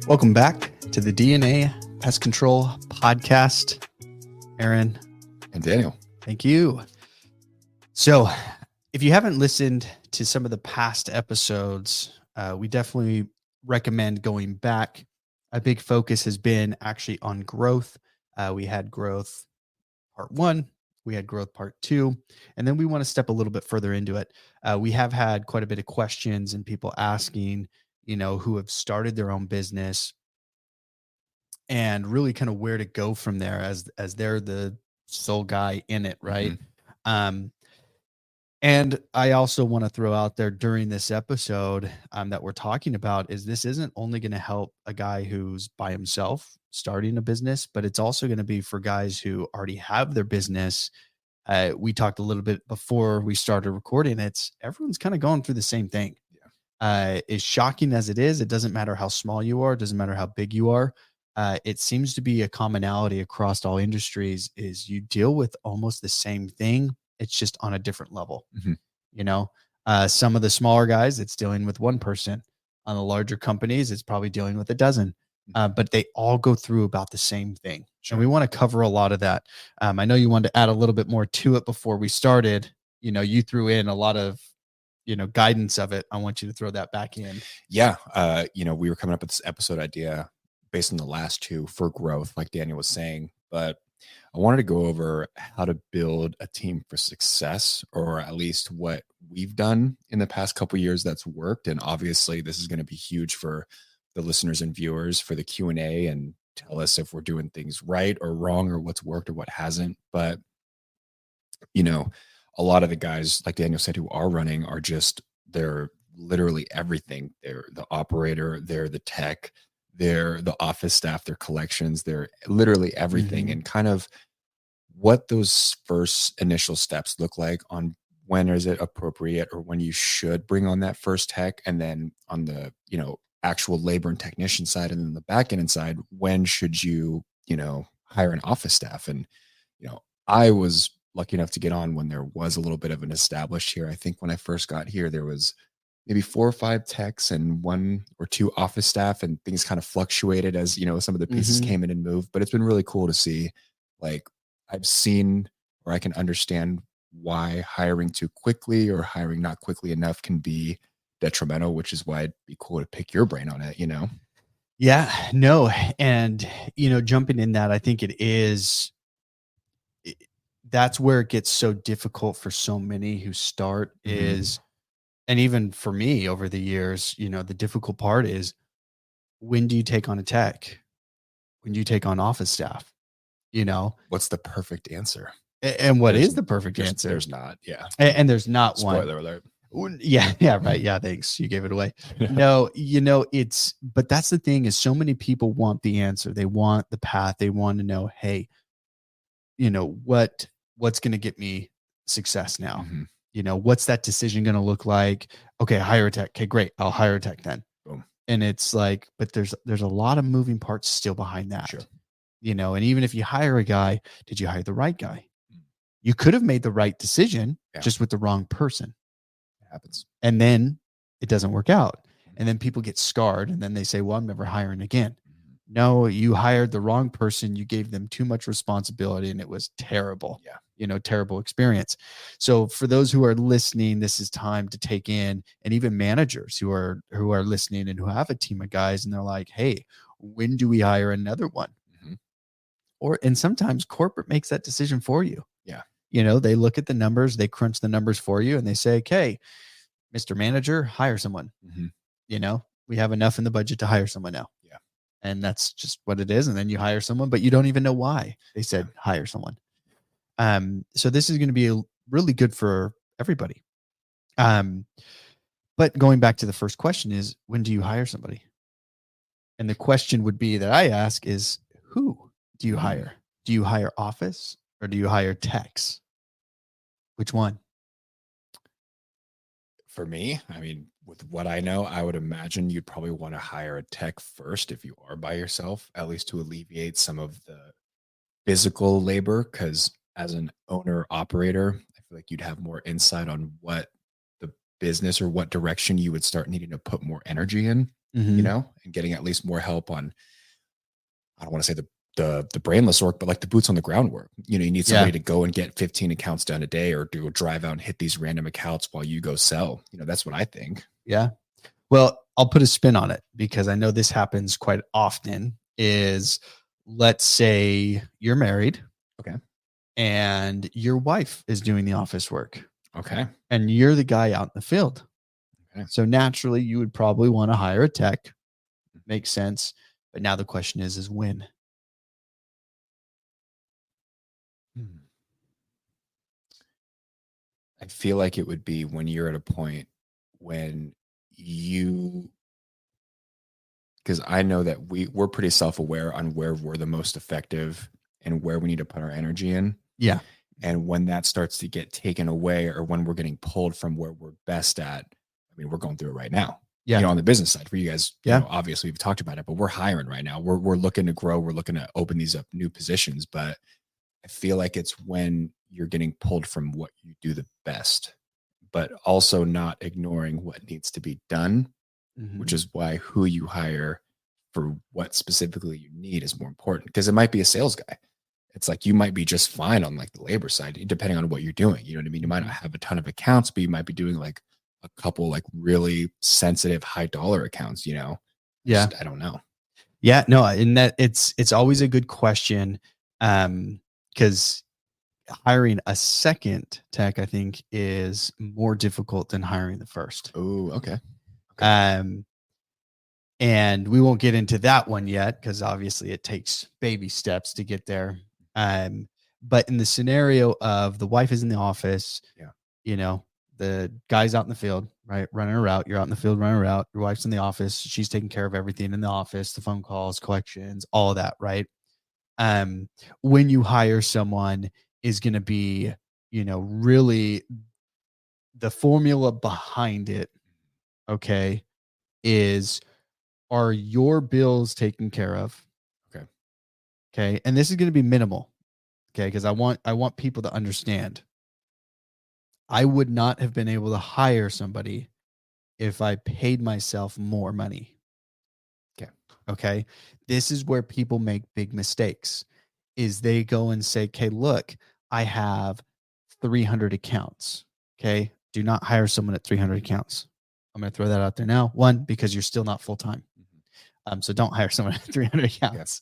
Welcome back to the DNA Pest Control Podcast. Aaron and Daniel. Thank you. So if you haven't listened to some of the past episodes, we definitely recommend going back. A big focus has been actually on growth. We had growth part 1, we had growth part 2, and then we want to step a little bit further into it. We have had quite a bit of questions and people asking, who have started their own business and really kind of where to go from there as they're the sole guy in it, right? And I also want to throw out there during this episode that we're talking about is this isn't only going to help a guy who's by himself starting a business, but it's also going to be for guys who already have their business. We talked a little bit before we started recording. Everyone's kind of going through the same thing. As shocking as it is, it doesn't matter how small you are, it doesn't matter how big you are. It seems to be a commonality across all industries is you deal with almost the same thing. It's just on a different level. Some of the smaller guys, it's dealing with one person. On the larger companies, it's probably dealing with a dozen. But they all go through about the same thing. Sure. And we want to cover a lot of that. I know you wanted to add a little bit more to it before we started. You threw in a lot of guidance of it. I want you to throw that back in. Yeah. We were coming up with this episode idea based on the last two for growth, like Daniel was saying, but I wanted to go over how to build a team for success, or at least what we've done in the past couple of years that's worked. And obviously this is going to be huge for the listeners and viewers for the Q&A and tell us if we're doing things right or wrong or what's worked or what hasn't. But, a lot of the guys, like Daniel said, who are running they're literally everything. They're the operator, they're the tech, they're the office staff, they're collections, they're literally everything. And kind of what those first initial steps look like on when is it appropriate or when you should bring on that first tech. And then on the, actual labor and technician side, and then the back end side, when should you, hire an office staff? And, I was lucky enough to get on when there was a little bit of an established here. I think when I first got here, there was maybe 4 or 5 techs and 1 or 2 office staff, and things kind of fluctuated as, some of the pieces came in and moved. But it's been really cool to see, like, I've seen, or I can understand why hiring too quickly or hiring not quickly enough can be detrimental, which is why it'd be cool to pick your brain on it, Yeah, no. And, jumping in that, I think that's where it gets so difficult for so many who start is, and even for me over the years, the difficult part is, when do you take on a tech? When do you take on office staff? What's the perfect answer? And what is the perfect answer? There's not. Yeah. And there's not Spoiler alert. Yeah, right. Yeah, thanks. You gave it away. No, but that's the thing is so many people want the answer. They want the path. They want to know, hey, what's going to get me success now? What's that decision going to look like? Okay, hire a tech. Okay, great. I'll hire a tech then. Boom. And it's like, but there's a lot of moving parts still behind that. Sure. And even if you hire a guy, did you hire the right guy? You could have made the right decision just with the wrong person. Happens. And then it doesn't work out. And then people get scarred and then they say, well, I'm never hiring again. No, you hired the wrong person. You gave them too much responsibility and it was terrible. Terrible experience. So for those who are listening, this is time to take in, and even managers who are listening and who have a team of guys and they're like, hey, when do we hire another one? And sometimes corporate makes that decision for you. They look at the numbers, they crunch the numbers for you and they say, okay, Mr. Manager, hire someone. We have enough in the budget to hire someone now. And that's just what it is. And then you hire someone, but you don't even know why they said hire someone. So this is going to be really good for everybody. But going back to the first question is, when do you hire somebody? And the question would be that I ask is, who do you hire? Do you hire office or do you hire techs? Which one? For me, with what I know, I would imagine you'd probably want to hire a tech first if you are by yourself, at least to alleviate some of the physical labor. Because as an owner operator, I feel like you'd have more insight on what the business or what direction you would start needing to put more energy in. Mhm. and getting at least more help on, I don't want to say the brainless work, but like the boots on the ground work. You need Yeah. somebody to go and get 15 accounts done a day, or to go drive out and hit these random accounts while you go sell. That's what I think. Yeah. Well, I'll put a spin on it because I know this happens quite often is let's say you're married Okay. and your wife is doing the office work Okay. and you're the guy out in the field. Okay. So naturally you would probably want to hire a tech. Makes sense. But now the question is when? Hmm. I feel like it would be when you're at a point when you, because I know that we're pretty self-aware on where we're the most effective and where we need to put our energy in. Yeah. And when that starts to get taken away, or when we're getting pulled from where we're best at, I mean, we're going through it right now. Yeah. On the business side for you guys, Yeah. obviously we've talked about it, but we're hiring right now. We're looking to grow. We're looking to open these up new positions, but I feel like it's when you're getting pulled from what you do the best, but also not ignoring what needs to be done, which Mhm. is why who you hire for what specifically you need is more important. Because it might be a sales guy. It's like you might be just fine on like the labor side, depending on what you're doing. You know what I mean? You might not Mhm. have a ton of accounts, but you might be doing like a couple like really sensitive high dollar accounts. Yeah. I don't know. Yeah, no, and that it's always a good question, because hiring a second tech, I think, is more difficult than hiring the first. Oh, okay. Okay. Um, and we won't get into that one yet because obviously it takes baby steps to get there. Um, but in the scenario of the wife is in the office, Yeah. you know, the guy's out in the field, right, running a route. You're out in the field running a route. Your wife's in the office. She's taking care of everything in the office, the phone calls, collections, all of that, right? um, when you hire someone is going to be, really the formula behind it. Okay. Is are your bills taken care of? Okay. Okay. And this is going to be minimal. Okay. Cause I want people to understand I would not have been able to hire somebody if I paid myself more money. Okay. Okay. This is where people make big mistakes is they go and say, okay, look, I have 300 accounts. Okay. Do not hire someone at 300 accounts. I'm going to throw that out there now. One, because you're still not full time. So don't hire someone at 300 Okay. accounts.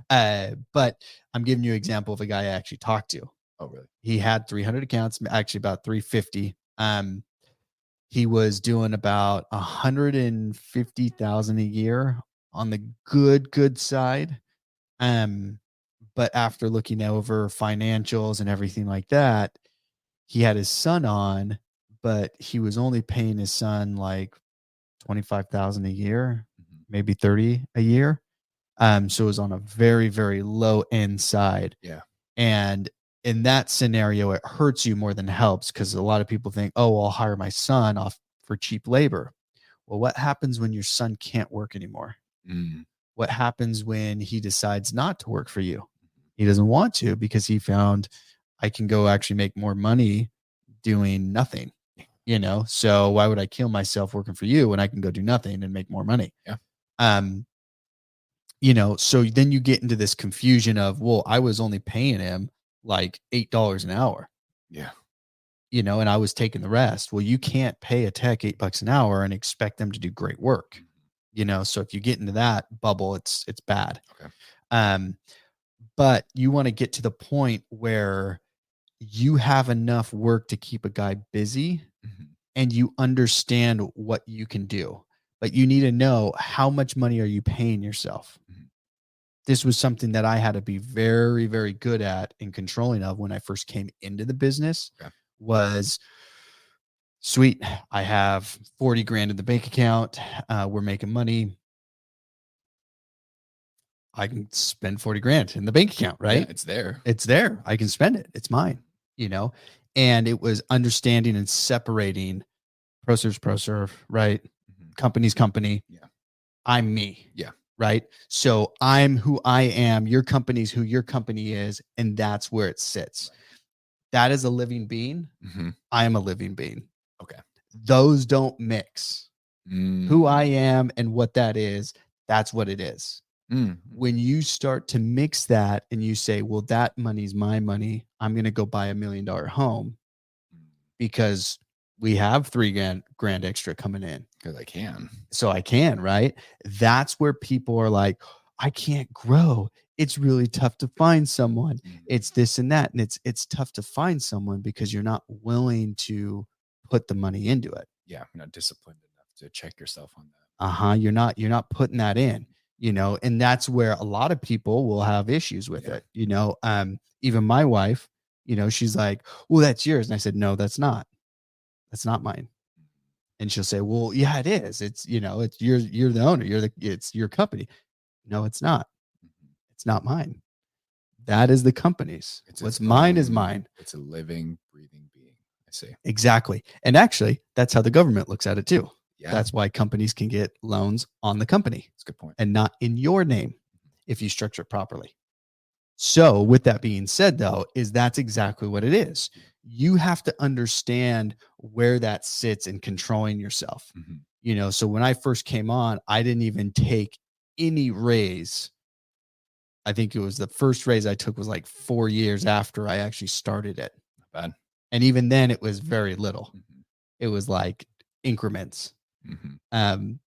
But I'm giving you an example of a guy I actually talked to. Oh, really? He had 300 accounts, actually about 350. He was doing about 150,000 a year on the good side. But after looking over financials and everything like that, he had his son on, but he was only paying his son like 25,000 a year, Mhm. maybe 30 a year. So it was on a very, very low end side. Yeah. And in that scenario, it hurts you more than helps because a lot of people think, oh, I'll hire my son off for cheap labor. Well, what happens when your son can't work anymore? Mm. What happens when he decides not to work for you? He doesn't want to because he found I can go actually make more money doing nothing, So why would I kill myself working for you when I can go do nothing and make more money? Yeah. Um, so then you get into this confusion of, well, I was only paying him like $8 an hour, Yeah. and I was taking the rest. Well, you can't pay a tech $8 an hour and expect them to do great work, So if you get into that bubble, it's bad. Okay. Um, but you want to get to the point where you have enough work to keep a guy busy Mhm. and you understand what you can do. But you need to know how much money are you paying yourself. Mhm. This was something that I had to be very, very good at and controlling of when I first came into the business Okay. was sweet. I have 40 grand in the bank account. We're making money. I can spend 40 grand in the bank account, Yeah, right? it's there. It's there. I can spend it. It's mine, you know? And it was understanding and separating pro serve, right? Mhm. Company's company. Yeah. I'm me, Yeah. right? So I'm who I am. Your company's who your company is. And that's where it sits. Right. That is a living being. Mhm. I am a living being. Okay. Those don't mix. Who I Mm. am and what that is, that's what it is. Mm. When you start to mix that and you say, well, that money's my money, I'm going to go buy $1 million home because we have 3 grand extra coming in. Because I can. So I can, right? That's where people are like, I can't grow. It's really tough to find someone. It's this and that. And it's tough to find someone because you're not willing to put the money into it. Yeah, you're not disciplined enough to check yourself on that. Uh-huh. You're not putting that in, and that's where a lot of people will have issues with Yeah. it. Even my wife, she's like, well, that's yours. And I said, no, that's not. That's not mine. And she'll say, well, yeah, it is. It's you're the owner. It's your company. No, it's not. Mhm. It's not mine. That is the company's. It's its What's mine is own. mine. It's a living, breathing being. I see. Exactly. And actually, that's how the government looks at it too. Yeah, That's why companies can get loans on the company that's a good point. and not in your name if you structure it properly. So, with that being said, though, is that's exactly what it is. You have to understand where that sits in controlling yourself. Mhm. So when I first came on, I didn't even take any raise. I think it was the first raise I took was like 4 years after I actually started it. Not bad. And even then it was very little. Mhm. It was like increments. Mhm. Um,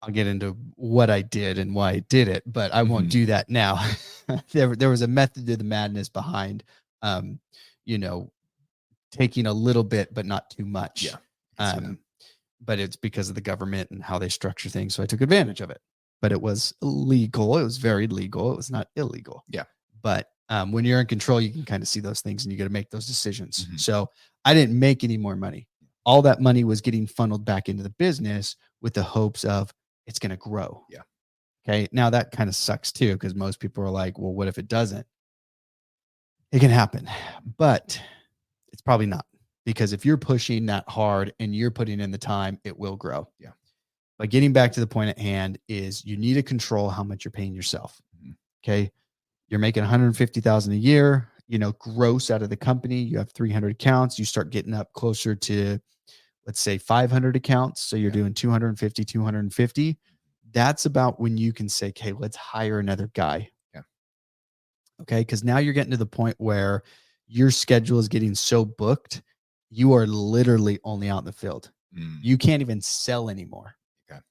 I'll get into what I did and why I did it, but I won't Mhm. do that now. There was a method to the madness behind, um, you know, taking a little bit, but not too much. Yeah, I can see that. But it's because of the government and how they structure things. So I took advantage of it, but it was legal. It was very legal. It was not illegal. Yeah. But when you're in control, you can kind of see those things and you got to make those decisions. Mhm. So I didn't make any more money. All that money was getting funneled back into the business with the hopes of it's going to grow. Yeah. Okay. Now that kind of sucks too, because most people are like, well, what if it doesn't? It can happen, but it's probably not, because if you're pushing that hard and you're putting in the time, it will grow. Yeah. But getting back to the point at hand is you need to control how much you're paying yourself. Mhm. Okay. You're making 150,000 a year, gross out of the company. You have 300 accounts. You start getting up closer to, let's say 500 accounts. So you're Yeah. doing 250, 250. That's about when you can say, okay, let's hire another guy. Yeah. Okay. Because now you're getting to the point where your schedule is getting so booked, you are literally only out in the field. Mm. You can't even sell anymore. Okay.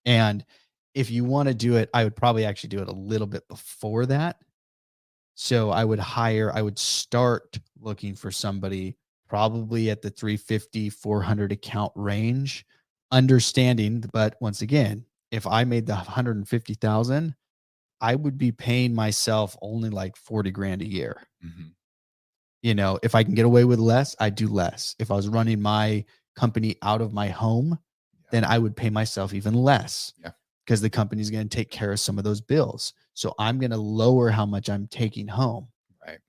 And if you want to do it, I would probably actually do it a little bit before that. So I would start looking for somebody probably at the 350, 400 account range, understanding. But once again, if I made the 150,000, I would be paying myself only like 40 grand a year. Mhm. If I can get away with less, I do less. If I was running my company out of my home, then I would pay myself even less. Yeah. Because the company's going to take care of some of those bills. So I'm going to lower how much I'm taking home. Right.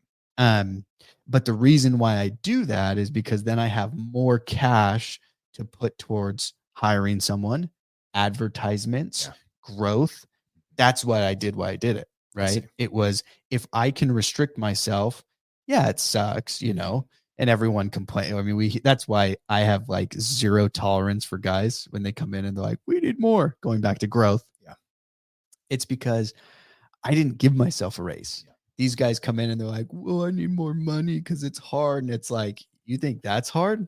But the reason why I do that is because then I have more cash to put towards hiring someone, advertisements, Yeah. growth. That's why I did it. I see. Right. It was, if I can restrict myself, yeah, it sucks, and everyone complains. I mean, that's why I have like zero tolerance for guys when they come in and they're like, we need more, going back to growth. Yeah. It's because I didn't give myself a raise. Yeah. These guys come in and they're like, well, I need more money because it's hard. And it's like, you think that's hard?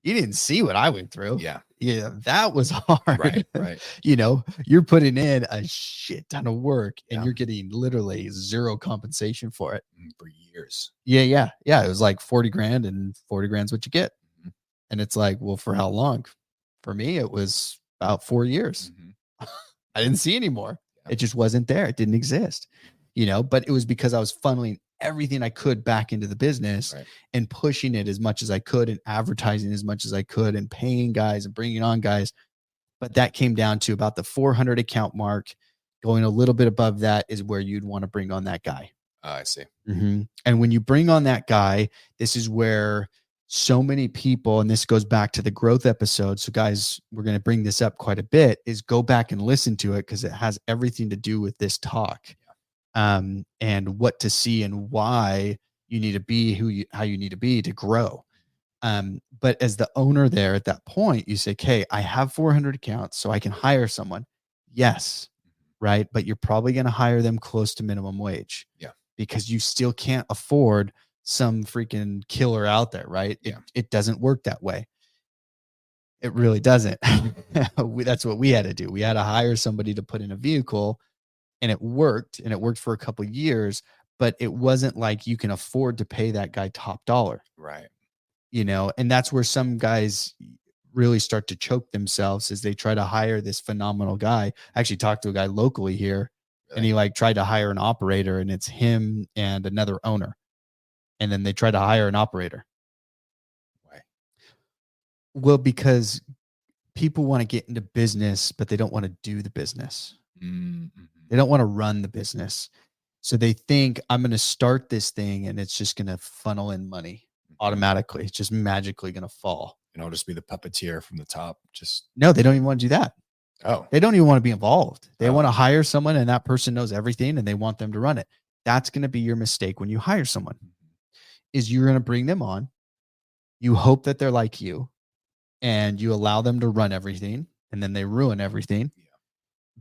You didn't see what I went through. Yeah. Yeah, that was hard. Right. Right. You're putting in a shit ton of work and Yeah. you're getting literally zero compensation for it. For years. Yeah. It was like 40 grand, and 40 grand's what you get. Mhm. And it's like, well, for how long? For me, it was about 4 years. Mhm. I didn't see anymore. Yeah. It just wasn't there. It didn't exist, but it was because I was funneling everything I could back into the business, Right. and pushing it as much as I could and advertising as much as I could and paying guys and bringing on guys. But that came down to about the 400 account mark. Going a little bit above that is where you'd want to bring on that guy. I see. Mm-hmm. And when you bring on that guy, this is where so many people, and this goes back to the growth episode. So guys, we're going to bring this up quite a bit, is go back and listen to it, because it has everything to do with this talk. And what to see and why you need to be how you need to be to grow. But as the owner there at that point, you say, okay, I have 400 accounts, so I can hire someone. Yes, right. But you're probably going to hire them close to minimum wage. Yeah. Because you still can't afford some freaking killer out there, right? Yeah. It doesn't work that way. It really doesn't. That's what we had to do. We had to hire somebody to put in a vehicle, and it worked, and it worked for a couple of years, but it wasn't like you can afford to pay that guy top dollar. Right. And that's where some guys really start to choke themselves as they try to hire this phenomenal guy. I actually talked to a guy locally here, and Really? he like tried to hire an operator, and it's him and another owner. And then they try to hire an operator. Why? Well, because people want to get into business, but they don't want to do the business. Mm-hmm. They don't want to run the business. So they think I'm going to start this thing and it's just going to funnel in money automatically. It's just magically going to fall. And I'll just be the puppeteer from the top. Just No, they don't even want to do that. Oh, They don't even want to be involved. They want to Oh. hire someone and that person knows everything and they want them to run it. That's going to be your mistake when you hire someone. Is you're going to bring them on. You hope that they're like you and you allow them to run everything and then they ruin everything. Yeah.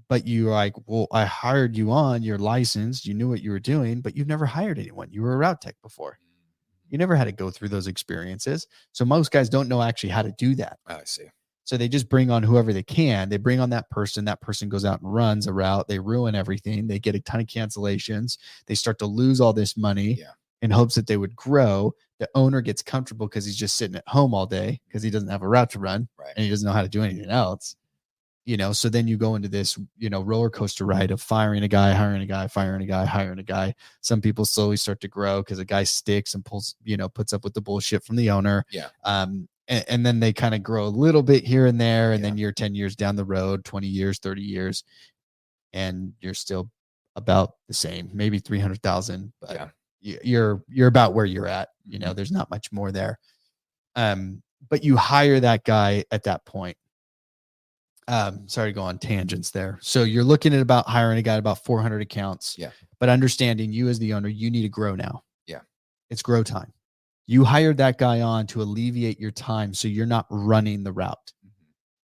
But you're like, well, I hired you on, you're licensed, you knew what you were doing, but you've never hired anyone. You were a route tech before. You never had to go through those experiences. So most guys don't know actually how to do that. I see. So they just bring on whoever they can. They bring on that person. That person goes out and runs a route. They ruin everything. They get a ton of cancellations. They start to lose all this money in hopes that they would grow. The owner gets comfortable because he's just sitting at home all day because he doesn't have a route to run and he doesn't know how to do anything else. So then you go into this, roller coaster ride of firing a guy, hiring a guy, firing a guy, hiring a guy. Some people slowly start to grow because a guy sticks and pulls, puts up with the bullshit from the owner. Yeah. And then they kind of grow a little bit here and there. And then you're 10 years down the road, 20 years, 30 years, and you're still about the same, maybe 300,000, but you're about where you're at. There's not much more there. But you hire that guy at that point. Sorry to go on tangents there. So you're looking at about hiring a guy at about 400 accounts. Yeah. But understanding you as the owner, you need to grow now. Yeah. It's grow time. You hired that guy on to alleviate your time so you're not running the route.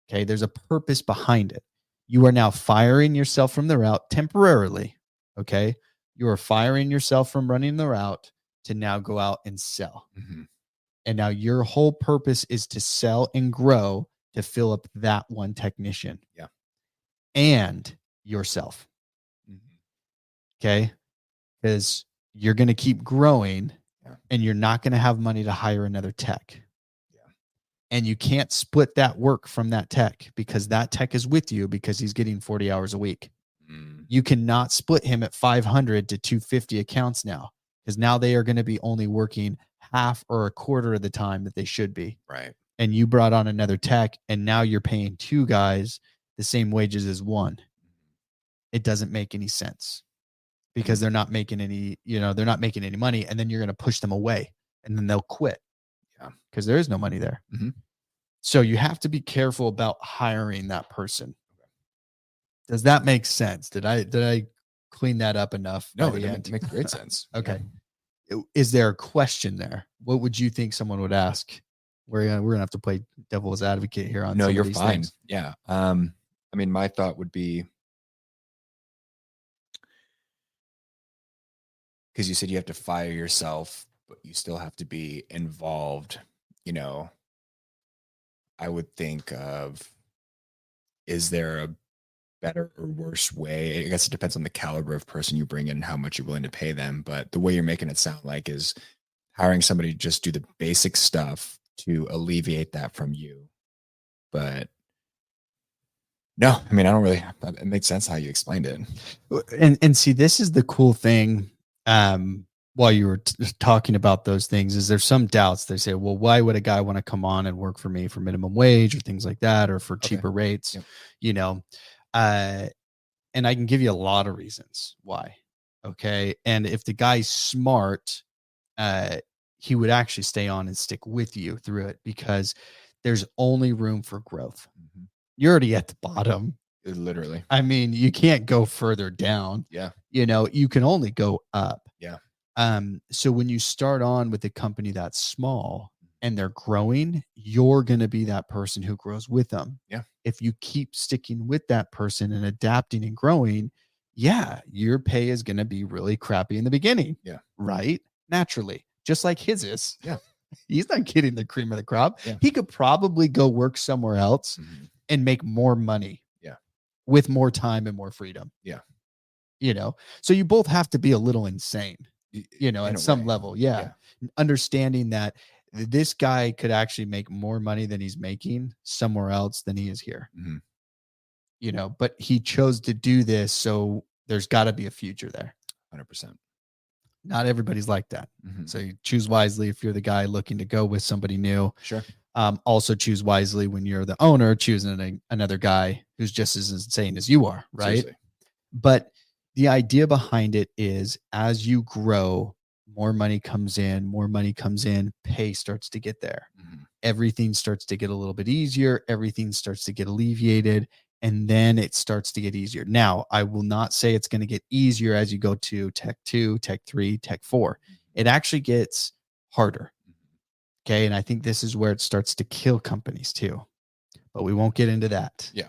Okay. There's a purpose behind it. You are now firing yourself from the route temporarily. Okay. You are firing yourself from running the route to now go out and sell. And now your whole purpose is to sell and grow to fill up that one technician. Yeah. And yourself. Okay. Because you're going to keep growing and you're not going to have money to hire another tech. And you can't split that work from that tech because that tech is with you because he's getting 40 hours a week. You cannot split him at 500 to 250 accounts now because now they are going to be only working half or a quarter of the time that they should be. Right. And you brought on another tech and now you're paying two guys the same wages as one. It doesn't make any sense because they're not making any, they're not making any money. And then you're going to push them away and then they'll quit. Yeah. Because there is no money there. So you have to be careful about hiring that person. Does that make sense? Did I clean that up enough? No, it makes great sense. Okay. Is there a question there? What would you think someone would ask? We're gonna have to play devil's advocate here on. No, some you're of these fine. things. Yeah. I mean, my thought would be, because you said you have to fire yourself, but you still have to be involved. I would think of, is there a better or worse way? I guess it depends on the caliber of person you bring in and how much you're willing to pay them. But the way you're making it sound like is hiring somebody to just do the basic stuff to alleviate that from you. But no, I mean, I don't really, it makes sense how you explained it. And see, this is the cool thing. While you were talking about those things, is there's some doubts. They say, well, why would a guy want to come on and work for me for minimum wage or things like that, or for cheaper rates, and I can give you a lot of reasons why. Okay. And if the guy's smart, he would actually stay on and stick with you through it because there's only room for growth. You're already at the bottom. Literally. I mean, you can't go further down. Yeah. You can only go up. Yeah. So when you start on with a company that's small and they're growing, you're going to be that person who grows with them. Yeah. If you keep sticking with that person and adapting and growing, yeah, your pay is going to be really crappy in the beginning. Yeah. Right? Naturally, just like his is. Yeah. He's not getting the cream of the crop. Yeah. He could probably go work somewhere else and make more money. Yeah. With more time and more freedom. Yeah. So you both have to be a little insane, at some way. level. Yeah. Understanding that this guy could actually make more money than he's making somewhere else than he is here. But he chose to do this. So there's got to be a future there. 100%. Not everybody's like that. So you choose wisely if you're the guy looking to go with somebody new. Sure. Also choose wisely when you're the owner, choosing another guy who's just as insane as you are. Right. Seriously. But the idea behind it is as you grow, more money comes in, pay starts to get there. Everything starts to get a little bit easier. Everything starts to get alleviated. And then it starts to get easier. Now, I will not say it's going to get easier as you go to Tech 2, Tech 3, Tech 4. It actually gets harder. Okay. And I think this is where it starts to kill companies too. But we won't get into that. Yeah.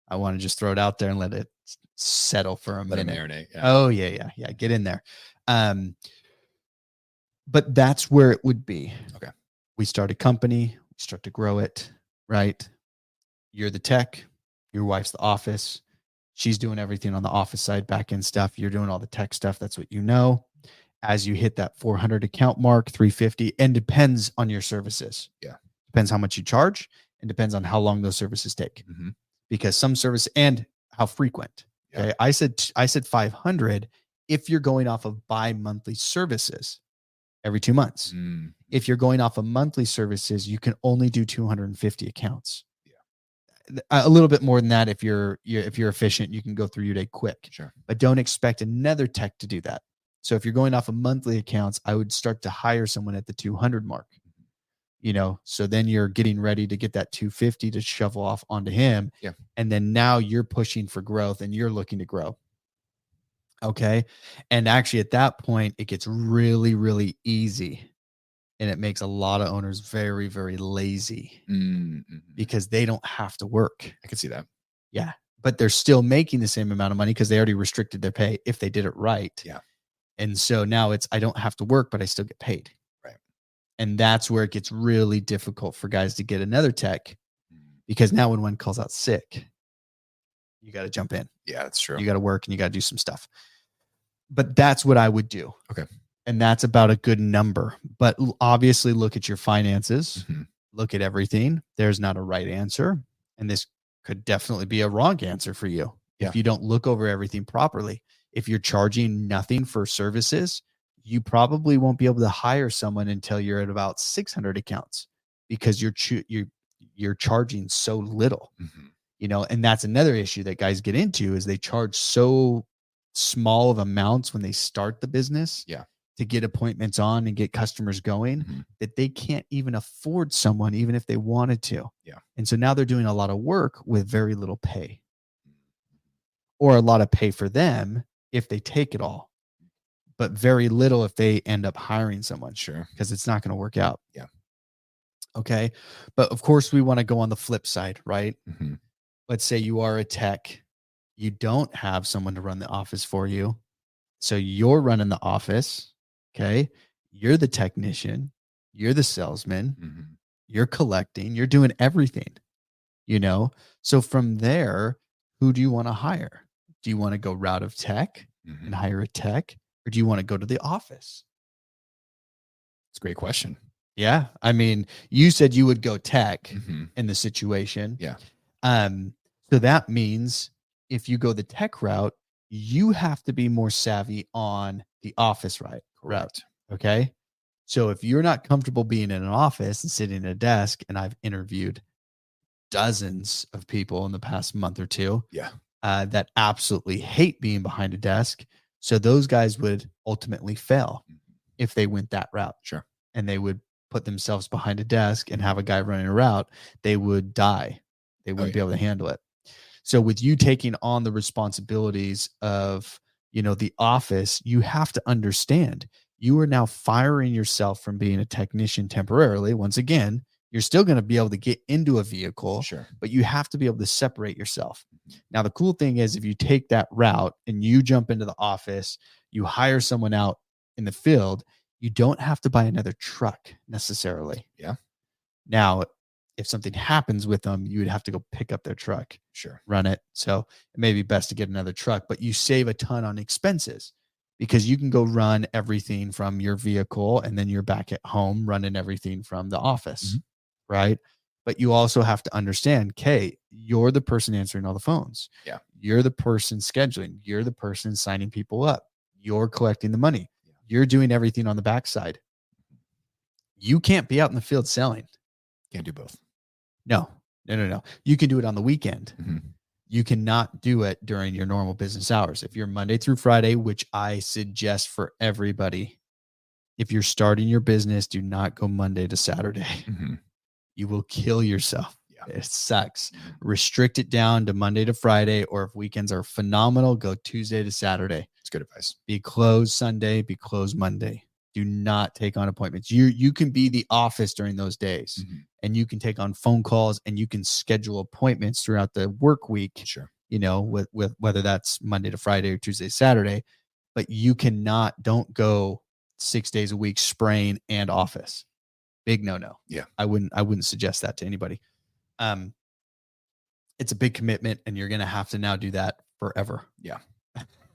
I want to just throw it out there and let it settle for a minute. Let it marinate. Yeah. Oh, yeah. Get in there. But that's where it would be. Okay. We start a company, we start to grow it, right? You're the tech, your wife's the office. She's doing everything on the office side, back end stuff. You're doing all the tech stuff. That's what you know. As you hit that 400 account mark, 350, and depends on your services. Yeah. Depends how much you charge and depends on how long those services take. Because some service and how frequent. Okay. I said 500 if you're going off of bi-monthly services every 2 months. If you're going off of monthly services, you can only do 250 accounts. A little bit more than that. If you're efficient, you can go through your day quick. Sure. But don't expect another tech to do that. So if you're going off of monthly accounts, I would start to hire someone at the 200 mark. So then you're getting ready to get that 250 to shovel off onto him. Yeah. And then now you're pushing for growth and you're looking to grow. Okay. And actually at that point, it gets really, really easy. And it makes a lot of owners very, very lazy because they don't have to work. I can see that. Yeah. But they're still making the same amount of money because they already restricted their pay if they did it right. Yeah. And so now I don't have to work, but I still get paid. Right. And that's where it gets really difficult for guys to get another tech because now when one calls out sick, you got to jump in. Yeah, that's true. You got to work and you got to do some stuff. But that's what I would do. Okay. And that's about a good number. But obviously look at your finances, look at everything. There's not a right answer. And this could definitely be a wrong answer for you if you don't look over everything properly. If you're charging nothing for services, you probably won't be able to hire someone until you're at about 600 accounts because you're charging so little. And that's another issue that guys get into is they charge so small of amounts when they start the business to get appointments on and get customers going that they can't even afford someone even if they wanted to. Yeah. And so now they're doing a lot of work with very little pay or a lot of pay for them if they take it all, but very little if they end up hiring someone. Sure. Because it's not going to work out. Yeah. Okay. But of course we want to go on the flip side, right? Let's say you are a tech. You don't have someone to run the office for you. So you're running the office. Okay. You're the technician. You're the salesman. You're collecting. You're doing everything, So from there, who do you want to hire? Do you want to go route of tech and hire a tech? Or do you want to go to the office? It's a great question. Yeah. I mean, you said you would go tech in the situation. Yeah. So that means if you go the tech route, you have to be more savvy on the office route. Okay. So if you're not comfortable being in an office and sitting at a desk, and I've interviewed dozens of people in the past month or two that absolutely hate being behind a desk. So those guys would ultimately fail if they went that route. Sure. And they would put themselves behind a desk and have a guy running a route. They would die. They wouldn't be able to handle it. So with you taking on the responsibilities of, the office, you have to understand you are now firing yourself from being a technician temporarily. Once again, you're still going to be able to get into a vehicle, Sure. but you have to be able to separate yourself. Now, the cool thing is if you take that route and you jump into the office, you hire someone out in the field, you don't have to buy another truck necessarily. Yeah. Now, if something happens with them, you would have to go pick up their truck, Sure. run it. So it may be best to get another truck, but you save a ton on expenses because you can go run everything from your vehicle and then you're back at home running everything from the office, right? But you also have to understand, okay, you're the person answering all the phones. Yeah. You're the person scheduling. You're the person signing people up. You're collecting the money. You're doing everything on the backside. You can't be out in the field selling. Can't do both. No. You can do it on the weekend. Mm-hmm. You cannot do it during your normal business hours. If you're Monday through Friday, which I suggest for everybody, if you're starting your business, do not go Monday to Saturday. Mm-hmm. You will kill yourself. Yeah. It sucks. Restrict it down to Monday to Friday, or if weekends are phenomenal, go Tuesday to Saturday. It's good advice. Be closed Sunday, be closed Monday. Do not take on appointments. You can be the office during those days, and you can take on phone calls and you can schedule appointments throughout the work week. Sure. With whether that's Monday to Friday or Tuesday to Saturday, but don't go 6 days a week spraying and office. Big no. Yeah. I wouldn't suggest that to anybody. It's a big commitment and you're going to have to now do that forever. Yeah.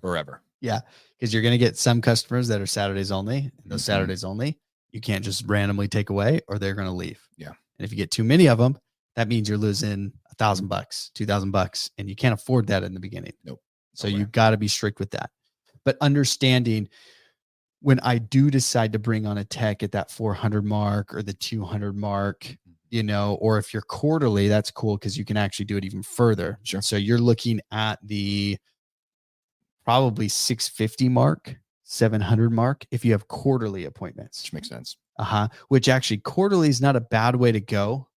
Forever. Yeah. Because you're going to get some customers that are Saturdays only. And those Saturdays only, you can't just randomly take away or they're going to leave. Yeah. And if you get too many of them, that means you're losing $1,000, $2,000, and you can't afford that in the beginning. Nope. So you got to be strict with that. But understanding when I do decide to bring on a tech at that 400 mark or the 200 mark, or if you're quarterly, that's cool because you can actually do it even further. Sure. So you're looking at the probably 650 mark, 700 mark if you have quarterly appointments. Which makes sense. Which actually quarterly is not a bad way to go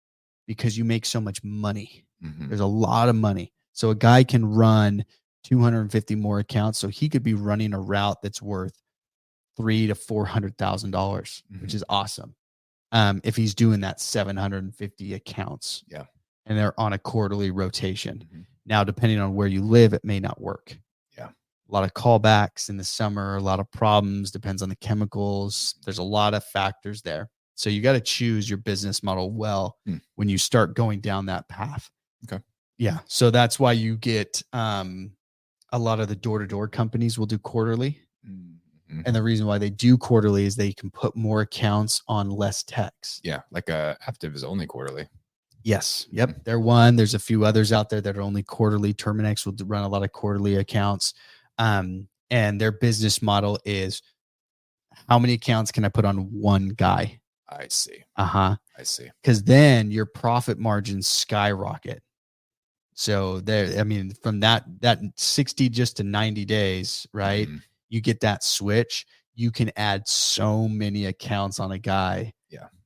because you make so much money. There's a lot of money. So a guy can run 250 more accounts. So he could be running a route that's worth $300,000 to $400,000, which is awesome. If he's doing that 750 accounts, and they're on a quarterly rotation. Now, depending on where you live, it may not work. Yeah, a lot of callbacks in the summer, a lot of problems. Depends on the chemicals. There's a lot of factors there. So you got to choose your business model well when you start going down that path. Okay. Yeah. So that's why you get a lot of the door-to-door companies will do quarterly. And the reason why they do quarterly is they can put more accounts on less techs. Yeah. Like Aptiv is only quarterly. Yes. Yep. They're one. There's a few others out there that are only quarterly. Terminex will run a lot of quarterly accounts. And their business model is how many accounts can I put on one guy? I see. I see. Because then your profit margins skyrocket. So from that 60 just to 90 days, right? You get that switch, you can add so many accounts on a guy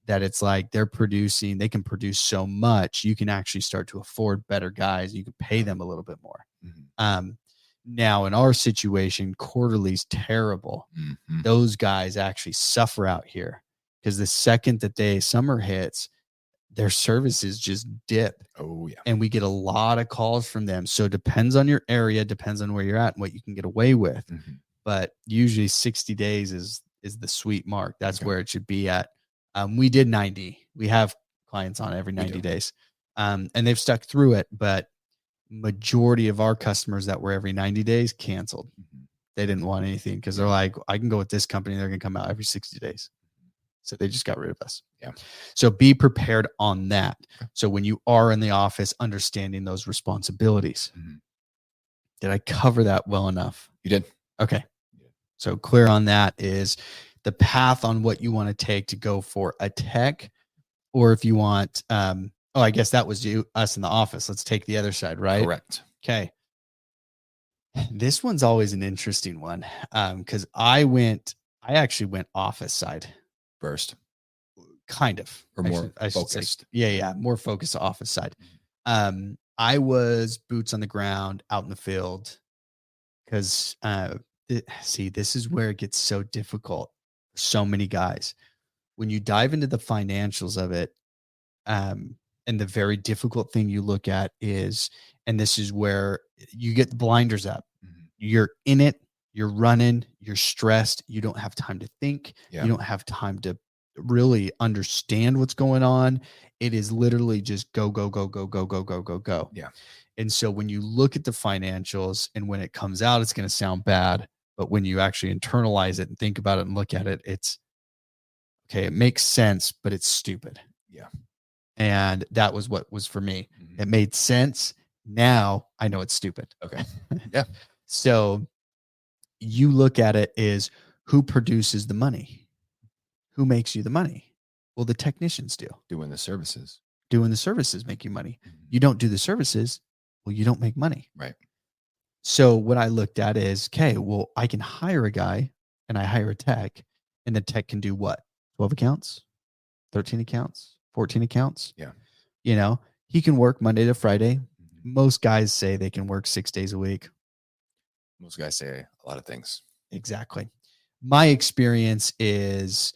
that it's like they can produce so much. You can actually start to afford better guys. You can pay them a little bit more. Now in our situation, quarterly's terrible. Those guys actually suffer out here because the second that summer hits, their services just dip. Oh yeah. And we get a lot of calls from them. So it depends on your area, depends on where you're at and what you can get away with. But usually 60 days is the sweet mark. That's where it should be at. We did 90. We have clients on every 90 days. And they've stuck through it, but majority of our customers that were every 90 days canceled. They didn't want anything because they're like, I can go with this company. They're going to come out every 60 days. So they just got rid of us. Yeah. So be prepared on that. So when you are in the office, understanding those responsibilities. Did I cover that well enough? You did. Okay. So clear on that is the path on what you want to take to go for a tech, or if you want, I guess that was us in the office. Let's take the other side, right? Correct. Okay. This one's always an interesting one. Because I actually went office side first. Kind of. Or more focused. Yeah. More focused office side. I was boots on the ground out in the field because, see, this is where it gets so difficult. So many guys. When you dive into the financials of it, um, and the very difficult thing you look at is, and this is where you get the blinders up. Mhm. You're in it, you're running, you're stressed, you don't have time to think, Yeah. you don't have time to really understand what's going on. It is literally just go, go, go, go, go, go, go, go, go. Yeah. And so when you look at the financials and when it comes out, it's going to sound bad. But when you actually internalize it and think about it and look at it, it's okay. It makes sense, but it's stupid. Yeah. And that was what was for me. Mhm. It made sense. Now I know it's stupid. Okay. Yeah. So you look at it is who produces the money? Who makes you the money? Well, the technicians do. Doing the services. Doing the services make you money. Mhm. You don't do the services, well, you don't make money. Right. So what I looked at is, okay, well, I can hire a guy and I hire a tech, and the tech can do what? 12 accounts, 13 accounts, 14 accounts. Yeah. You know, he can work Monday to Friday. Mhm. Most guys say they can work 6 days a week. Most guys say a lot of things. Exactly. My experience is,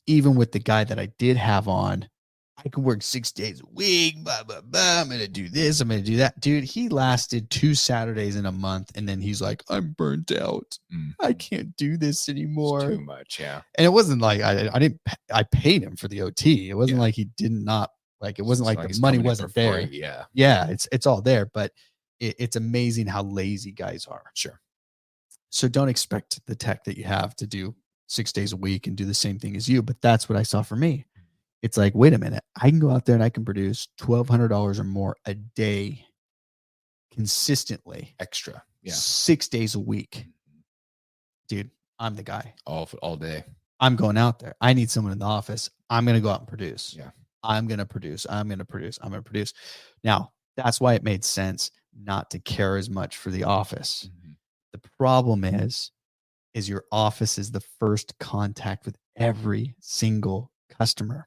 even with the guy that I did have on, I can work 6 days a week. Blah, blah, blah. I'm going to do this. I'm going to do that. Dude, he lasted 2 Saturdays in a month. And then he's like, I'm burnt out. I can't do this anymore. It's too much. Yeah. And it wasn't like I didn't, I paid him for the OT. It wasn't Yeah. like he did not, like, it wasn't It's like the he's money coming in wasn't for there. free. Yeah. Yeah. It's all there, but it's amazing how lazy guys are. Sure. So don't expect the tech that you have to do 6 days a week and do the same thing as you. But that's what I saw for me. It's like, wait a minute, I can go out there and I can produce $1,200 or more a day consistently, Extra. Yeah. 6 days a week. Dude, I'm the guy. All day. I'm going out there. I need someone in the office. I'm going to go out and produce. Yeah. I'm going to produce. I'm going to produce. I'm going to produce. Now, that's why it made sense not to care as much for the office. Mhm. The problem is your office is the first contact with every single customer.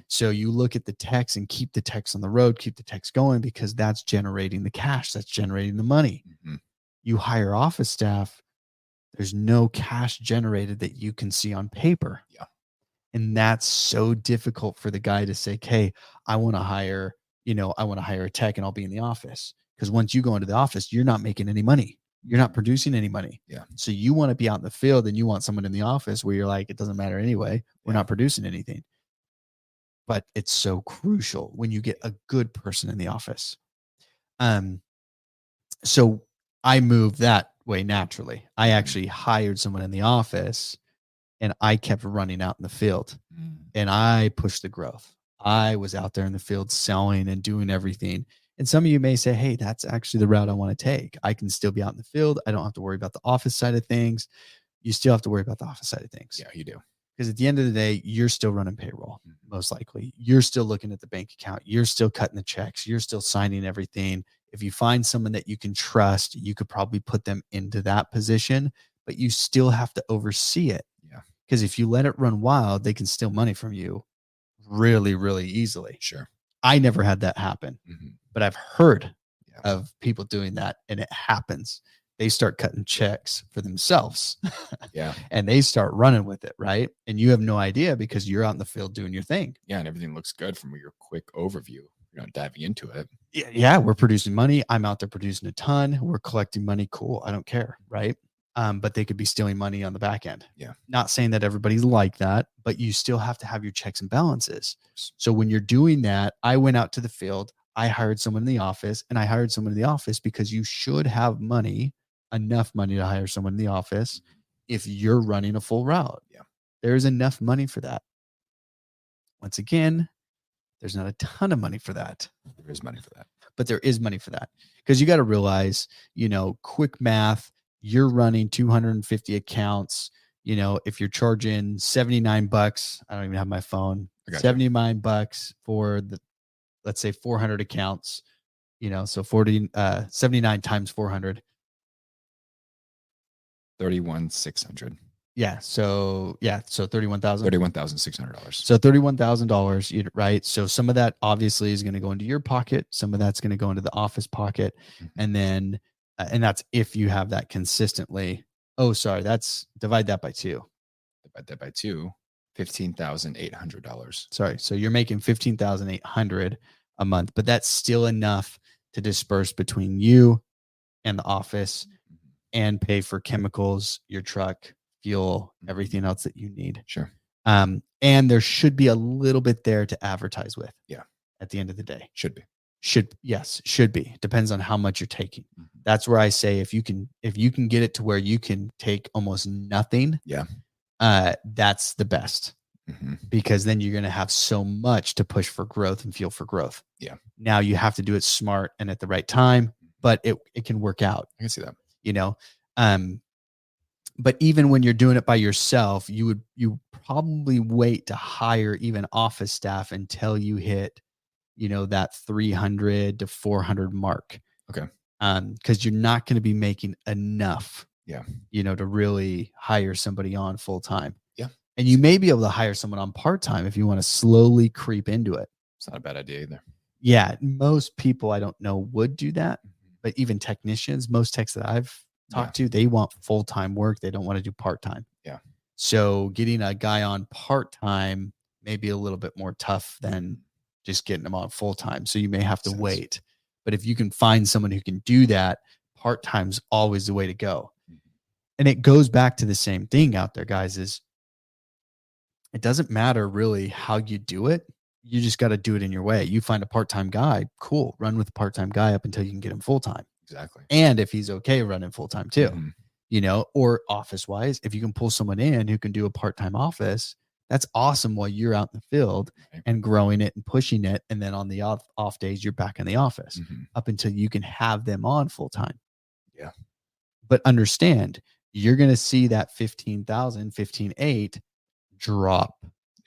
So you look at the techs and keep the techs on the road, keep the techs going, because that's generating the cash, that's generating the money. Mhm. You hire office staff, there's no cash generated that you can see on paper. Yeah. And that's so difficult for the guy to say, hey, I want to hire a tech and I'll be in the office. Because once you go into the office, you're not making any money. You're not producing any money. Yeah. So you want to be out in the field and you want someone in the office where you're like, it doesn't matter anyway. We're not producing anything. But it's so crucial when you get a good person in the office. So I moved that way naturally. I actually hired someone in the office and I kept running out in the field and I pushed the growth. I was out there in the field selling and doing everything. And some of you may say, hey, that's actually the route I want to take. I can still be out in the field. I don't have to worry about the office side of things. You still have to worry about the office side of things. Yeah, you do. Because at the end of the day, you're still running payroll, most likely. You're still looking at the bank account. You're still cutting the checks. You're still signing everything. If you find someone that you can trust, you could probably put them into that position, but you still have to oversee it. Yeah. Because if you let it run wild, they can steal money from you really, really easily. Sure. I never had that happen, but I've heard of people doing that and it happens. They start cutting checks for themselves. Yeah. And they start running with it, right? And you have no idea because you're out in the field doing your thing. Yeah, and everything looks good from your quick overview. You're not diving into it. Yeah, we're producing money. I'm out there producing a ton. We're collecting money. Cool. I don't care, right? But they could be stealing money on the back end. Yeah. Not saying that everybody's like that, but you still have to have your checks and balances. So when you're doing that, I went out to the field. I hired someone in the office, and I hired someone in the office because you should have money, enough money to hire someone in the office if you're running a full route. Yeah. There's enough money for that. Once again, there's not a ton of money for that. There is money for that. But there is money for that. Because you got to realize, quick math, you're running 250 accounts. If you're charging $79, I don't even have my phone, $79 for let's say 400 accounts, so 79 times 400. 31,600. Yeah. So $31,000. $31,600. So $31,000, right? So some of that obviously is going to go into your pocket. Some of that's going to go into the office pocket. And then, and that's if you have that consistently. Oh, sorry. Divide that by 2. divide that by 2, $15,800. Sorry. So you're making 15,800 a month, but that's still enough to disperse between you and the office and pay for chemicals, your truck, fuel, everything else that you need. Sure. And there should be a little bit there to advertise with. Yeah. At the end of the day. Should be. Should be. Depends on how much you're taking. That's where I say if you can get it to where you can take almost nothing, yeah, that's the best. Because then you're going to have so much to push for growth and feel for growth. Yeah. Now you have to do it smart and at the right time, but it can work out. I can see that. You know, but even when you're doing it by yourself, you probably wait to hire even office staff until you hit, that 300 to 400 mark. Okay. Because you're not going to be making enough. Yeah. To really hire somebody on full time. Yeah. And you may be able to hire someone on part-time if you want to slowly creep into it. It's not a bad idea either. Yeah. Most people I don't know would do that, but even technicians, most techs that I've talked to, they want full-time work. They don't want to do part-time. Yeah. So getting a guy on part-time may be a little bit more tough than just getting them on full-time. So you may have to wait. But if you can find someone who can do that, part-time's always the way to go. And it goes back to the same thing out there, guys, is it doesn't matter really how you do it. You just got to do it in your way. You find a part-time guy, cool. Run with a part-time guy up until you can get him full-time. Exactly. And if he's okay running full-time too, or office-wise, if you can pull someone in who can do a part-time office, that's awesome while you're out in the field and growing it and pushing it. And then on the off days, you're back in the office up until you can have them on full-time. Yeah. But understand, you're going to see that 15,000, 15,800 drop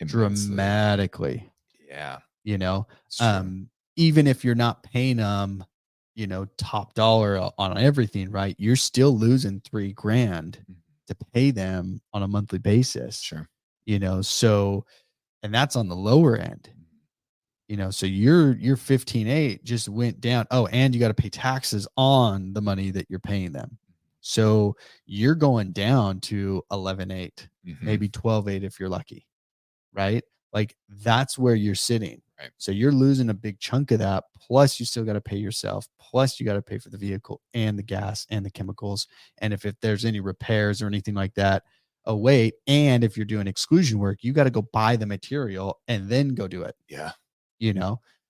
dramatically. Yeah. Even if you're not paying them, top dollar on everything, right? You're still losing $3,000 to pay them on a monthly basis. Sure. So, and that's on the lower end. So your 15,800 just went down. Oh, and you got to pay taxes on the money that you're paying them. So you're going down to 11,800, maybe 12,800 if you're lucky, right? Like that's where you're sitting. Right. So you're losing a big chunk of that. Plus, you still got to pay yourself. Plus, you got to pay for the vehicle and the gas and the chemicals. And if there's any repairs or anything like that, oh wait. And if you're doing exclusion work, you got to go buy the material and then go do it. Yeah.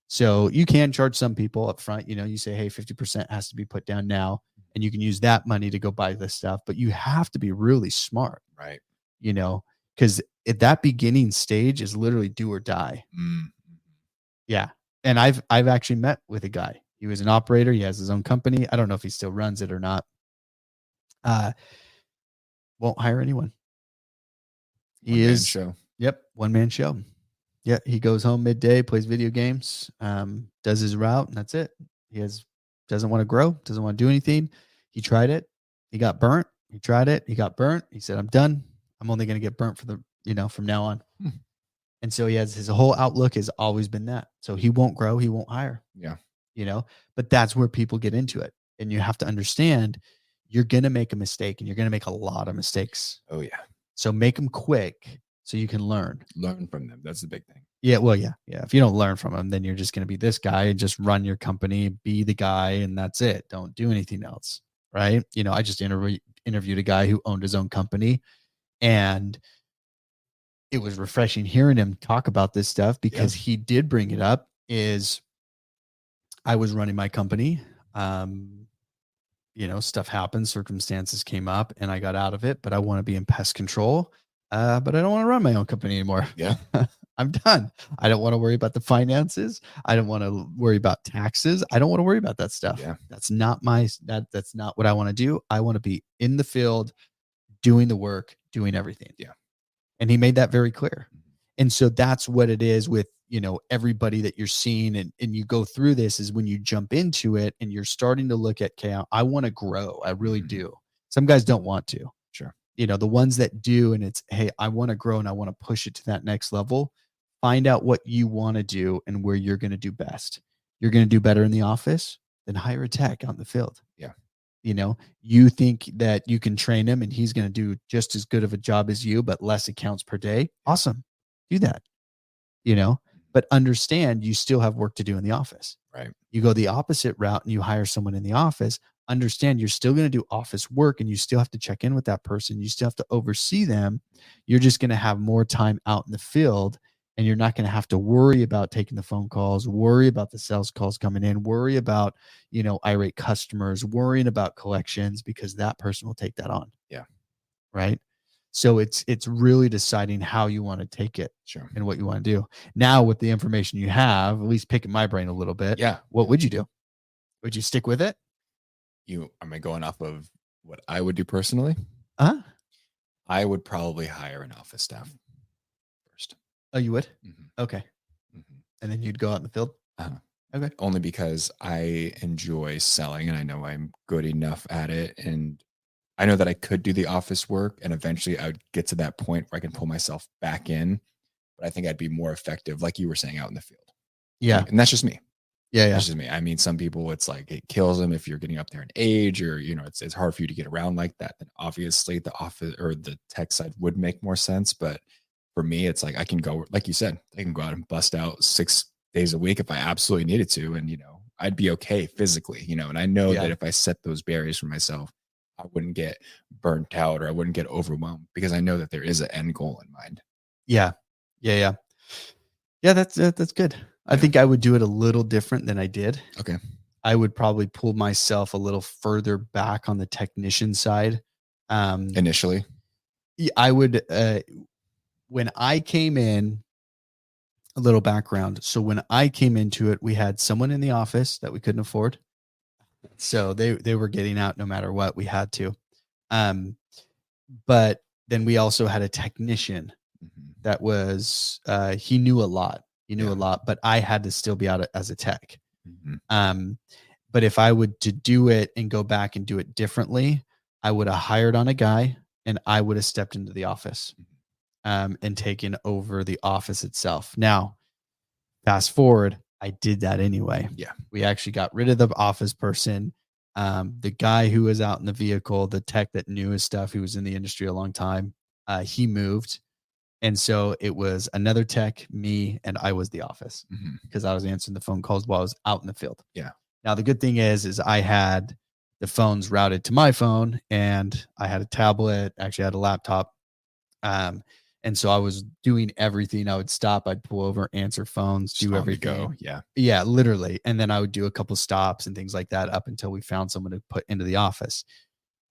So you can charge some people up front. You say, hey, 50% has to be put down now. And you can use that money to go buy this stuff, but you have to be really smart, right? Because at that beginning stage is literally do or die. Yeah, and I've actually met with a guy. He was an operator. He has his own company. I don't know if he still runs it or not. Won't hire anyone. One-man show. Yep, one-man show. Yeah, he goes home midday, plays video games, does his route, and that's it. He doesn't want to grow, doesn't want to do anything. He tried it. He got burnt. He tried it. He got burnt. He said, I'm done. I'm only going to get burnt from now on. And so his whole outlook has always been that. So he won't grow. He won't hire. Yeah. But that's where people get into it. And you have to understand you're going to make a mistake and you're going to make a lot of mistakes. Oh yeah. So make them quick so you can learn from them. That's the big thing. Yeah. Well, yeah. If you don't learn from them, then you're just going to be this guy and just run your company, be the guy, and that's it. Don't do anything else. Right. I just interviewed a guy who owned his own company, and it was refreshing hearing him talk about this stuff because he did bring it up. Is I was running my company. Stuff happened, circumstances came up, and I got out of it, but I want to be in pest control. But I don't want to run my own company anymore. Yeah. I'm done. I don't want to worry about the finances. I don't want to worry about taxes. I don't want to worry about that stuff. Yeah. That's not that's not what I want to do. I want to be in the field, doing the work, doing everything. Yeah. And he made that very clear. And so that's what it is with, everybody that you're seeing and you go through this is when you jump into it and you're starting to look at, okay, I want to grow. I really do. Some guys don't want to. Sure. The ones that do, and it's, hey, I want to grow and I want to push it to that next level. Find out what you want to do and where you're going to do best. You're going to do better in the office, then hire a tech on the field. Yeah. You think that you can train him and he's going to do just as good of a job as you, but less accounts per day. Yeah. Awesome. Do that, you know, but understand you still have work to do in the office. Right. You go the opposite route and you hire someone in the office. Understand you're still going to do office work and you still have to check in with that person. You still have to oversee them. You're just going to have more time out in the field, and you're not going to have to worry about taking the phone calls, worry about the sales calls coming in, worry about, irate customers, worrying about collections, because that person will take that on. Yeah. Right. So it's really deciding how you want to take it Sure. and what you want to do. Now, with the information you have, at least picking my brain a little bit, Yeah. what would you do? Would you stick with it? Am I going off of what I would do personally? Uh-huh. I would probably hire an office staff first. Oh, you would? Mhm. Okay. Mhm. And then you'd go out in the field? Uh-huh. Okay. Only because I enjoy selling and I know I'm good enough at it. And I know that I could do the office work and eventually I would get to that point where I can pull myself back in. But I think I'd be more effective, like you were saying, out in the field. Yeah. And that's just me. Yeah. That's just me. I mean, some people, it's like it kills them if you're getting up there in age, or it's hard for you to get around like that. Then obviously the office or the tech side would make more sense. But for me, it's like I can go, like you said, I can go out and bust out 6 days a week if I absolutely needed to, and I'd be okay physically, and I know that Yeah. if I set those barriers for myself, I wouldn't get burnt out or I wouldn't get overwhelmed because I know that there is an end goal in mind. Yeah. Yeah. Yeah. Yeah. That's good. I think I would do it a little different than I did. Okay. I would probably pull myself a little further back on the technician side. Initially. I would, when I came in, a little background. So when I came into it, we had someone in the office that we couldn't afford. So they were getting out no matter what. We had to. Um, but then we also had a technician Mhm. that was he knew a lot. He knew a Yeah. lot, but I had to still be out as a tech. Mhm. But if I would to do it and go back and do it differently, I would have hired on a guy and I would have stepped into the office and taken over the office itself. Now, fast forward, I did that anyway. Yeah. We actually got rid of the office person. The guy who was out in the vehicle, the tech that knew his stuff, who was in the industry a long time, he moved. And so it was another tech, me, and I was the office because I was answering the phone calls while I was out in the field. Yeah. Now, the good thing is I had the phones routed to my phone and I had a tablet, actually I had a laptop. And so I was doing everything. I would stop, I'd pull over, answer phones, Just do on the go. everything. Yeah. Yeah, literally. And then I would do a couple stops and things like that up until we found someone to put into the office.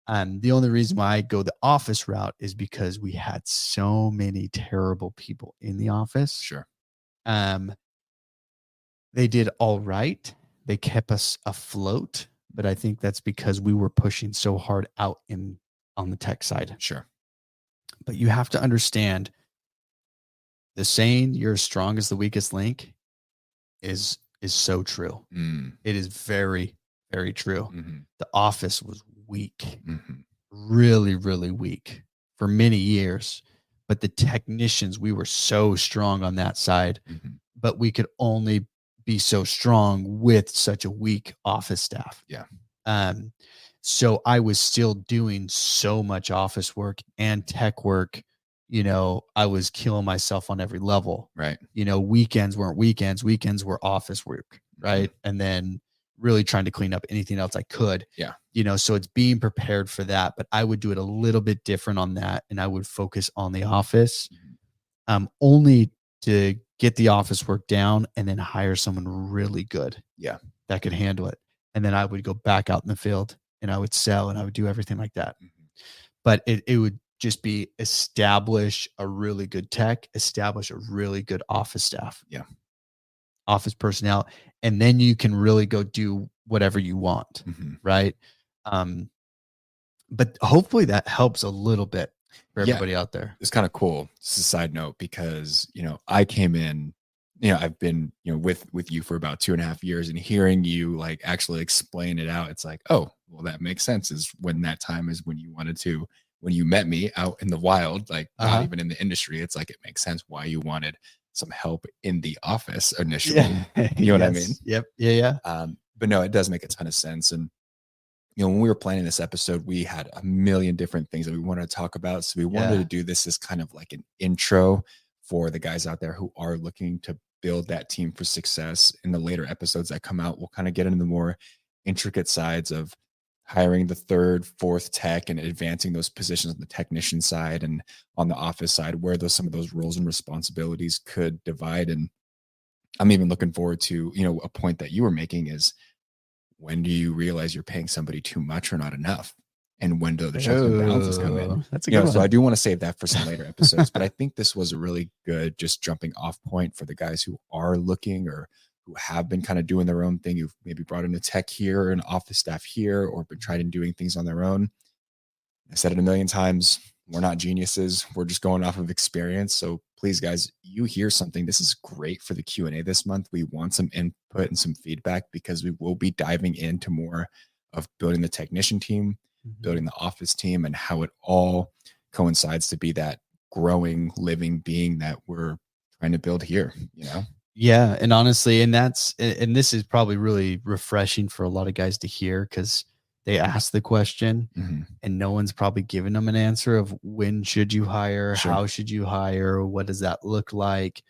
The only reason why I go the office route is because we had so many terrible people in the office. Sure. Um, they did all right. They kept us afloat, but I think that's because we were pushing so hard out on the tech side. Sure. But you have to understand the saying "you're as strong as the weakest link" is so true. It is very, very true. Mm-hmm. The office was weak, Mm-hmm. really, really weak for many years. But the technicians, we were so strong on that side, but we could only be so strong with such a weak office staff. Yeah. So I was still doing so much office work and tech work. I was killing myself on every level. Right. Weekends weren't weekends. Weekends were office work. Right. And then really trying to clean up anything else I could. Yeah. So it's being prepared for that. But I would do it a little bit different on that. And I would focus on the office only to get the office work down and then hire someone really good. Yeah. That could handle it. And then I would go back out in the field and I would sell and I would do everything like that. But it would just be establish a really good tech, establish a really good office staff. Yeah. Office personnel. And then you can really go do whatever you want. Right. But hopefully that helps a little bit for everybody out there. It's kind of cool. Just a side note, because, I came in, I've been, with you for about 2.5 years, and hearing you like actually explain it out, it's like, oh, well, that makes sense. Is when that time is when you met me out in the wild, like not even in the industry. It's like, it makes sense why you wanted some help in the office initially. Yeah. You know what I mean? Yep. Yeah. But no, it does make a ton of sense. And when we were planning this episode, we had a million different things that we wanted to talk about. So we wanted to Yeah. do this as kind of like an intro for the guys out there who are looking to build that team for success. In the later episodes that come out, we'll kind of get into the more intricate sides of hiring the third, fourth tech and advancing those positions on the technician side and on the office side, where those some of those roles and responsibilities could divide. And I'm even looking forward to, a point that you were making is, when do you realize you're paying somebody too much or not enough? And when do the checks and balances come in? Oh, that's a good So I one. do want to save that for some later episodes, but I think this was a really good just jumping off point for the guys who are looking or who have been kind of doing their own thing, who've maybe brought in a tech here or an office staff here, or been trying to doing things on their own. I said it a million times. We're not geniuses. We're just going off of experience. So please, guys, you hear something. This is great for the Q&A this month. We want some input and some feedback because we will be diving into more of building the technician team, building the office team, and how it all coincides to be that growing, living being that we're trying to build here, Yeah, and honestly, and this is probably really refreshing for a lot of guys to hear, because they ask the question and no one's probably giving them an answer of when should you hire, Sure. how should you hire, what does that look like?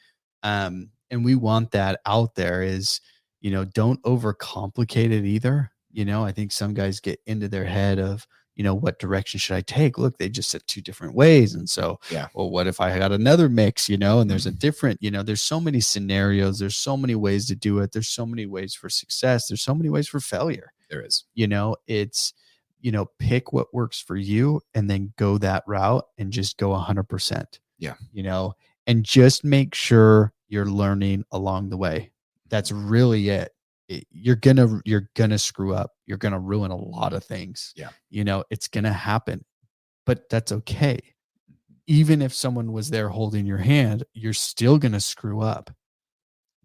And we want that out there is, don't overcomplicate it either. I think some guys get into their head of, what direction should I take? Look, they just said two different ways. And so, Yeah. well, what if I got another mix, and there's a different, there's so many scenarios, there's so many ways to do it. There's so many ways for success. There's so many ways for failure. There is. It's, pick what works for you and then go that route and just go 100%. Yeah. And just make sure you're learning along the way. That's really it. You're gonna screw up. You're gonna ruin a lot of things. Yeah. It's gonna happen, but that's okay. Even if someone was there holding your hand, you're still gonna screw up.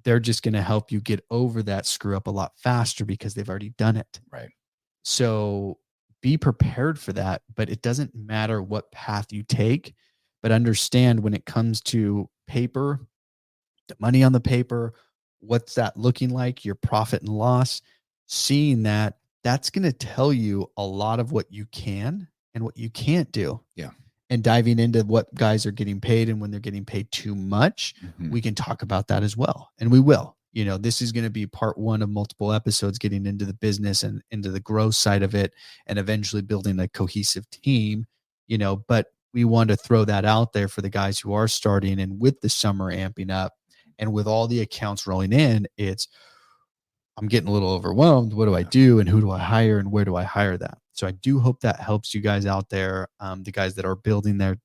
They're just gonna help you get over that screw up a lot faster because they've already done it. Right. So be prepared for that, but it doesn't matter what path you take, but understand when it comes to paper, the money on the paper, what's that looking like, your profit and loss, seeing that's going to tell you a lot of what you can and what you can't do. Yeah. And diving into what guys are getting paid and when they're getting paid too much, we can talk about that as well. And we will. This is going to be part one of multiple episodes, getting into the business and into the growth side of it and eventually building a cohesive team, but we want to throw that out there for the guys who are starting, and with the summer amping up and with all the accounts rolling in, I'm getting a little overwhelmed. What do I do, and who do I hire, and where do I hire that? So I do hope that helps you guys out there. The guys that are building their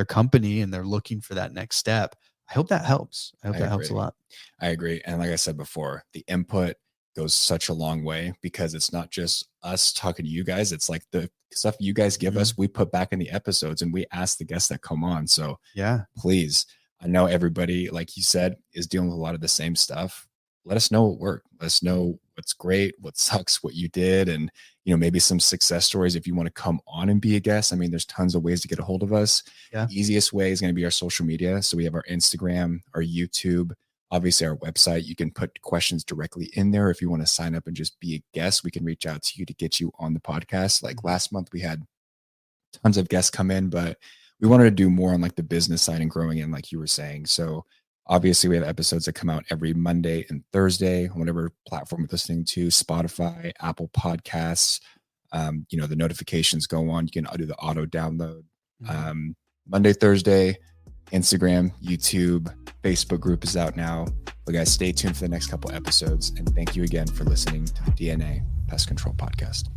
company and they're looking for that next step. I hope that helps. I hope that helps a lot. I agree. And like I said before, the input goes such a long way, because it's not just us talking to you guys. It's like the stuff you guys give us, we put back in the episodes and we ask the guests that come on. So yeah, please, I know everybody, like you said, is dealing with a lot of the same stuff. Let us know what worked. Let us know what's great, what sucks, what you did, and maybe some success stories if you want to come on and be a guest. I mean, there's tons of ways to get a hold of us. Yeah. The easiest way is going to be our social media. So we have our Instagram, our YouTube, obviously our website. You can put questions directly in there. If you want to sign up and just be a guest, we can reach out to you to get you on the podcast. Like last month, we had tons of guests come in, but we wanted to do more on like the business side and growing in, like you were saying. So obviously we have episodes that come out every Monday and Thursday on whatever platform you're listening to, Spotify, Apple Podcasts. The notifications go on. You can do the auto download. Monday, Thursday, Instagram, YouTube, Facebook group is out now. But guys, stay tuned for the next couple episodes. And thank you again for listening to the DNA Pest Control Podcast.